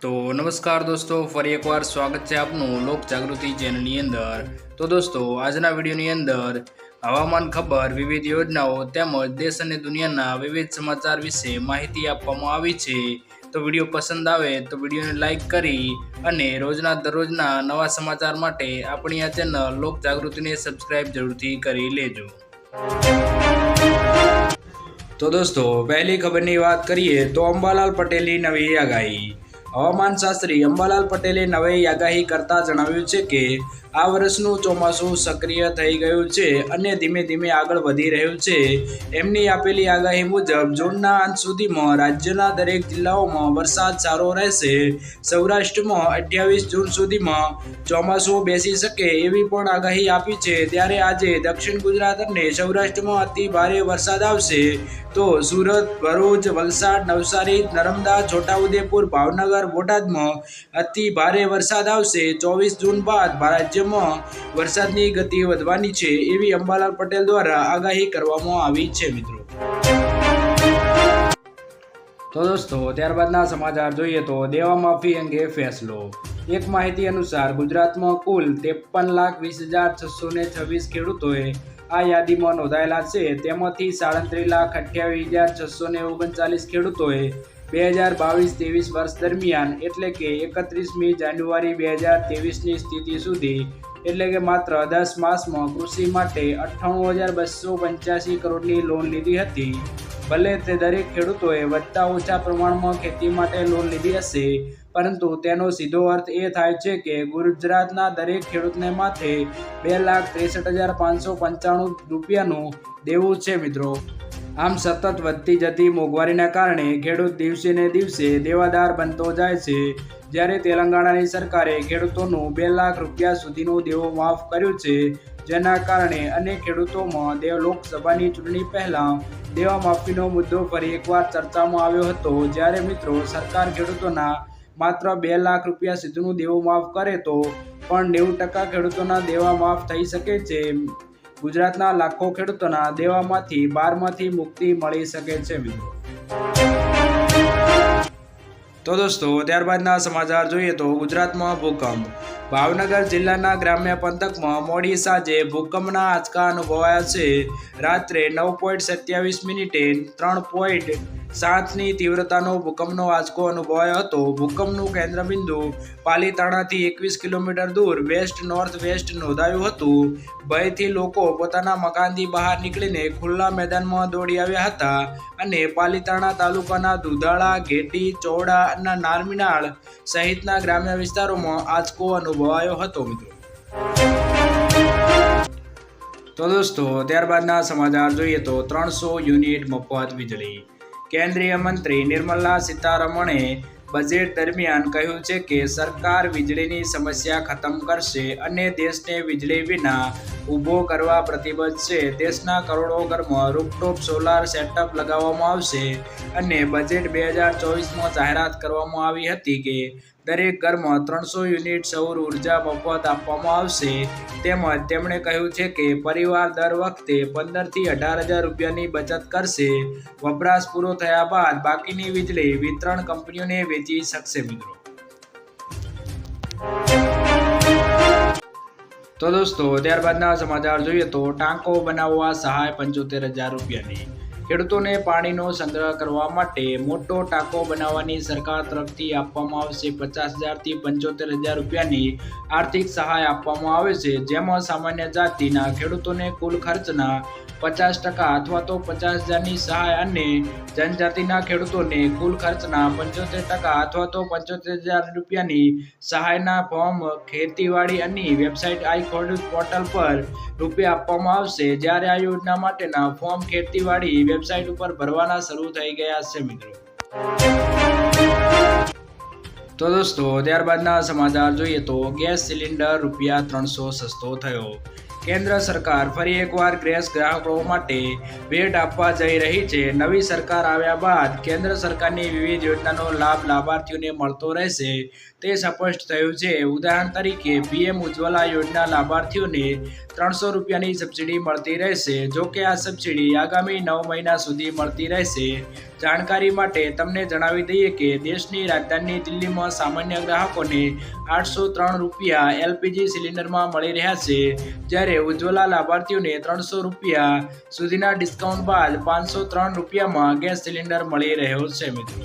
તો નમસ્કાર દોસ્તો, ફરી એકવાર સ્વાગત છે આપનું લોક જાગૃતિ ચેનલની અંદર। તો દોસ્તો, આજના વિડીયોની અંદર હવામાન ખબર, વિવિધ યોજનાઓ તેમજ દેશ અને દુનિયાના વિવિધ સમાચાર વિશે માહિતી આપવામાં આવી છે। તો વિડીયો પસંદ આવે તો વિડીયોને લાઇક કરી અને રોજના દરરોજના નવા સમાચાર માટે આપણી આ ચેનલ લોક જાગૃતિને સબસ્ક્રાઇબ જરૂરથી કરી લેજો। તો દોસ્તો, પહેલી ખબરની વાત કરીએ તો અંબાલાલ પટેલની નવી આગાહી। હવામાન શાસ્ત્રી અંબાલાલ પટેલે નવી આગાહી કરતા જણાવ્યું છે કે આ વર્ષનું ચોમાસું સક્રિય થઈ ગયું છે અને ધીમે ધીમે આગળ વધી રહ્યું છે। એમની આપેલી આગાહી મુજબ જૂનના અંત સુધીમાં રાજ્યના દરેક જિલ્લાઓમાં વરસાદ સારો રહેશે। સૌરાષ્ટ્રમાં 28 જૂન સુધીમાં ચોમાસું બેસી શકે એવી પણ આગાહી આપી છે। ત્યારે આજે દક્ષિણ ગુજરાત અને સૌરાષ્ટ્રમાં અતિ ભારે વરસાદ આવશે। તો સુરત, ભરૂચ, વલસાડ, નવસારી, નર્મદા, છોટાઉદેપુર, ભાવનગર, બોટાદમાં અતિ ભારે વરસાદ આવશે। 24 જૂન બાદ રાજ્યમાં વરસાદની ગતિ વધવાની છે એવી અંબાલાલ પટેલ દ્વારા આગાહી કરવામાં આવી છે મિત્રો। તો દોસ્તો, ત્યારબાદના સમાચાર જોઈએ તો દેવા માફી અંગે ફેસલો। એક માહિતી અનુસાર ગુજરાતમાં કુલ 53,20,626 ખેડૂતોએ આ યાદીમાં નોંધાયેલા છે। તેમાંથી 37,28,639 ખેડૂતોએ 2022-23 વર્ષ દરમિયાન એટલે કે 31મી જાન્યુઆરી 2023ની સ્થિતિ સુધી એટલે કે માત્ર 10 માસમાં કૃષિ માટે 98,285 કરોડની લોન લીધી હતી। ભલે તે દરેક ખેડૂતોએ વધતા ઓછા પ્રમાણમાં ખેતી માટે લોન લીધી હશે, પરંતુ તેનો સીધો અર્થ એ થાય છે કે ગુજરાતના દરેક ખેડૂતને માથે 2,63,595 રૂપિયાનું દેવું છે મિત્રો। આમ સતત વધતી જતી મોંઘવારીના કારણે ખેડૂત દિવસે ને દિવસે દેવાદાર બનતો જાય છે। જ્યારે તેલંગાણાની સરકારે ખેડૂતોનું 2 લાખ રૂપિયા સુધીનું દેવું માફ કર્યું છે, જેના કારણે અનેક ખેડૂતોમાં લોકસભાની ચૂંટણી પહેલા દેવા માફીનો મુદ્દો ફરી એકવાર ચર્ચામાં આવ્યો હતો। જ્યારે મિત્રો સરકાર ખેડૂતોના માત્ર 2 લાખ રૂપિયા સુધીનું દેવું માફ કરે તો પણ 90% ખેડૂતોના દેવા માફ થઈ શકે છે। ગુજરાતના લાખો ખેડૂતોના દેવામાંથી 12માંથી મુક્તિ મળી શકે છે મિત્રો। તો દોસ્તો, ત્યારબાદના સમાચાર જોઈએ તો ગુજરાતમાં ભૂકંપ। ભાવનગર જિલ્લાના ગ્રામ્ય પંથકમાં મોડી સાંજે ભૂકંપના આંચકા અનુભવાયા છે। રાત્રે 9:27 મિનિટે 3.7ની તીવ્રતાનો ભૂકંપનો આંચકો અનુભવાયો હતો। ભૂકંપનું કેન્દ્રબિંદુ પાલીતાણાથી 21 કિલોમીટર દૂર વેસ્ટ નોર્થ વેસ્ટ નોંધાયું હતું। ભયથી લોકો પોતાના મકાનથી બહાર નીકળીને ખુલ્લા મેદાનમાં દોડી આવ્યા હતા અને પાલીતાણા તાલુકાના દુધાળા, ઘેટી, ચોવડા અને નારમીનાળ સહિતના ગ્રામ્ય વિસ્તારોમાં આંચકો અનુભવાયો હતો મિત્રો। તો દોસ્તો, ત્યારબાદના સમાચાર જોઈએ તો 300 યુનિટ મફત વીજળી। કેન્દ્રીય મંત્રી નિર્મલા સીતારમણે બજેટ દરમિયાન કહ્યું છે કે સરકાર વીજળીની સમસ્યા ખતમ કરશે અને દેશને વીજળી વિના ઊભો કરવા પ્રતિબદ્ધ છે। દેશના કરોડો ઘરમાં રૂફટોપ સોલાર સેટઅપ લગાવવામાં આવશે અને બજેટ 2024માં જાહેરાત કરવામાં આવી હતી કે દરેક ઘરમાં 300 યુનિટ સૌર ઉર્જા મફત આપવામાં આવશે। તેમજ તેમણે કહ્યું છે કે પરિવાર દર વખતે 15,000થી 18,000 રૂપિયાની બચત કરશે। વપરાશ પૂરો થયા બાદ બાકીની વીજળી વિતરણ કંપનીઓને વેચી શકશે મિત્રો। તો દોસ્તો, ત્યારબાદના સમાચાર જોઈએ તો ટાંકો બનાવવા સહાય 75,000 રૂપિયાની। ખેડૂતોને પાણીનો સંગ્રહ કરવા માટે મોટો ટાંકો બનાવવાની સરકાર તરફથી આપવામાં આવશે 50,000થી 75,000 રૂપિયાની આર્થિક સહાય આપવામાં આવે છે। જેમાં સામાન્ય જાતિના ખેડૂતોને કુલ ખર્ચના 50% અથવા તો 50,000ની સહાય અને જનજાતિના ખેડૂતોને કુલ ખર્ચના 75% અથવા તો 75,000 રૂપિયાની સહાયના ફોર્મ ખેતીવાડી અને વેબસાઇટ આઈ ખેડૂત પોર્ટલ પર રૂપે આપવામાં આવશે। જ્યારે આ યોજના માટેના ફોર્મ ખેતીવાડી વેબસાઇટ ઉપર ભરવાના શરૂ થઈ ગયા છે મિત્રો। તો દોસ્તો, ત્યારબાદના સમાચાર જોઈએ તો ગેસ સિલિન્ડર ₹300 સસ્તો થયો। કેન્દ્ર સરકાર ફરી એકવાર ગેસ ગ્રાહકો માટે ભેટ આપવા જઈ રહી છે। નવી સરકાર આવ્યા બાદ કેન્દ્ર સરકારની વિવિધ યોજનાનો લાભ લાભાર્થીઓને મળતો રહેશે તે સ્પષ્ટ થયું છે। ઉદાહરણ તરીકે PM ઉજ્જવલા યોજના લાભાર્થીઓને 300 રૂપિયાની સબસિડી મળતી રહેશે। જો કે આ સબસિડી આગામી 9 મહિના સુધી મળતી રહેશે। જાણકારી માટે તમને જણાવી દઈએ કે દેશની રાજધાની દિલ્હીમાં સામાન્ય ગ્રાહકોને 803 રૂપિયા એલપીજી સિલિન્ડરમાં મળી રહ્યા છે, જ્યારે ઉજ્જવલા લાભાર્થીઓને 300 રૂપિયા સુધીના ડિસ્કાઉન્ટ બાદ 503 રૂપિયામાં ગેસ સિલિન્ડર મળી રહ્યો છે મિત્રો।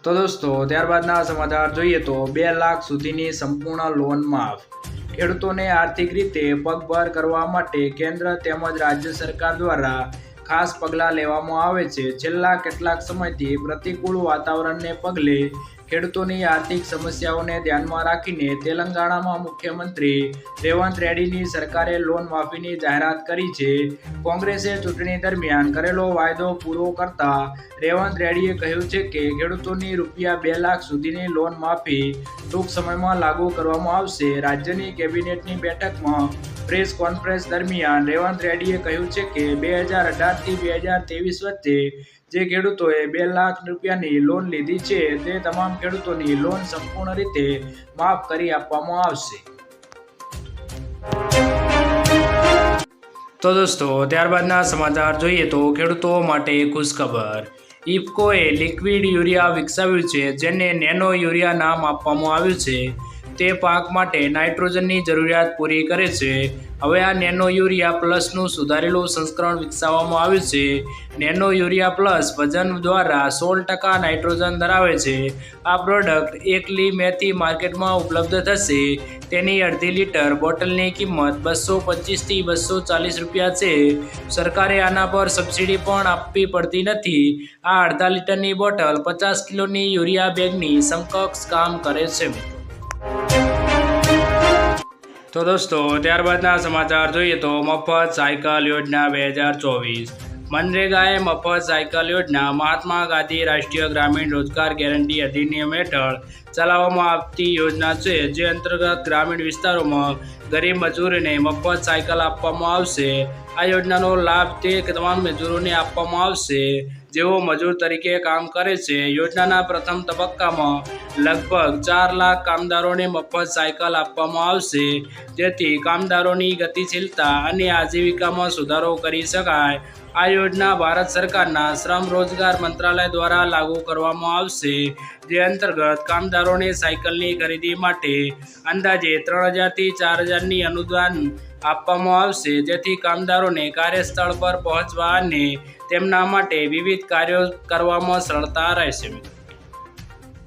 તો દોસ્તો ત્યારબાદના સમાચાર જોઈએ તો 2 લાખ સુધીની સંપૂર્ણ લોન માફ। ખેડૂતોને આર્થિક રીતે પગભર કરવા માટે કેન્દ્ર તેમજ રાજ્ય સરકાર દ્વારા ખાસ પગલાં લેવામાં આવે છે। છેલ્લા કેટલાક સમયથી પ્રતિકૂળ વાતાવરણને પગલે ખેડૂતોની આર્થિક સમસ્યાઓને ધ્યાનમાં રાખીને તેલંગાણામાં મુખ્યમંત્રી રેવંત રેડ્ડીની સરકારે લોન માફીની જાહેરાત કરી છે। કોંગ્રેસે ચૂંટણી દરમિયાન કરેલો વાયદો પૂરો કરતા રેવંત રેડ્ડીએ કહ્યું છે કે ખેડૂતોની રૂપિયા 2 લાખ સુધીની લોન માફી ટૂંક સમયમાં લાગુ કરવામાં આવશે। રાજ્યની કેબિનેટની બેઠકમાં પ્રેસ કોન્ફરન્સ દરમિયાન રેવંત રેડ્ડીએ કહ્યું છે કે 2018થી 2023 વચ્ચે જે ખેડૂતોએ 2 લાખ રૂપિયાની લોન લીધી છે તે તમામ ખેડૂતોની લોન સંપૂર્ણ રીતે માફ કરી આપવામાં આવશે। તો દોસ્તો ત્યારબાદના સમાચાર જોઈએ તો ખેડૂતો માટે ખુશખબર। ઇફકોએ લિક્વિડ યુરિયા વિકસાવ્યું છે, જેને નેનો યુરિયા નામ આપવામાં આવ્યું છે। તે પાક માટે નાઇટ્રોજનની જરૂરિયાત પૂરી કરે છે। હવે આ નેનો યુરિયા પ્લસનું સુધારેલું સંસ્કરણ વિકસાવવામાં આવ્યું છે। નેનો યુરિયા પ્લસ વજન દ્વારા 16% નાઇટ્રોજન ધરાવે છે। આ પ્રોડક્ટ 1 મેથી માર્કેટમાં ઉપલબ્ધ થશે। તેની અડધી લીટર બોટલની કિંમત 225થી 240 રૂપિયા છે। સરકારે આના પર સબસિડી પણ આપવી પડતી નથી। આ અડધા લીટરની બોટલ 50 કિલોની યુરિયા બેગની સમકક્ષ કામ કરે છે। તો દોસ્તો ત્યારબાદના સમાચાર જોઈએ તો મફત સાયકલ યોજના 2024। મનરેગાએ મફત સાયકલ યોજના મહાત્મા ગાંધી રાષ્ટ્રીય ગ્રામીણ રોજગાર ગેરંટી અધિનિયમ હેઠળ ચલાવવામાં આવતી યોજના છે, જે અંતર્ગત ગ્રામીણ વિસ્તારોમાં ગરીબ મજૂરોને મફત સાયકલ આપવામાં આવશે। આ યોજનાનો લાભ તે તમામ મજૂરોને આપવામાં આવશે જેઓ મજૂર તરીકે કામ કરે છે। યોજનાના પ્રથમ તબક્કામાં લગભગ 4 લાખ કામદારોને મફત સાયકલ આપવામાં આવશે, જેથી કામદારોની ગતિશીલતા અને આજીવિકામાં સુધારો કરી શકાય। આ યોજના ભારત સરકારના શ્રમ રોજગાર મંત્રાલય દ્વારા લાગુ કરવામાં આવશે, જે અંતર્ગત કામદારોને સાયકલની ખરીદી માટે અંદાજે 3000થી 4000ની અનુદાન આપવામાં આવશે, જેથી કામદારોને કાર્યસ્થળ પર પહોંચવા અને તેમના માટે વિવિધ કાર્યો કરવામાં સરળતા રહેશે।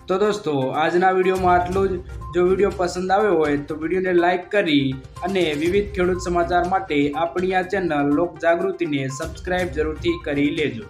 તો દોસ્તો આજના વિડીયોમાં આટલું જ। જો વિડીયો પસંદ આવ્યો હોય તો વિડીયોને લાઇક કરી અને વિવિધ ખેડૂત સમાચાર માટે આપણી આ ચેનલ લોક જાગૃતિને સબસ્ક્રાઇબ જરૂરથી કરી લેજો।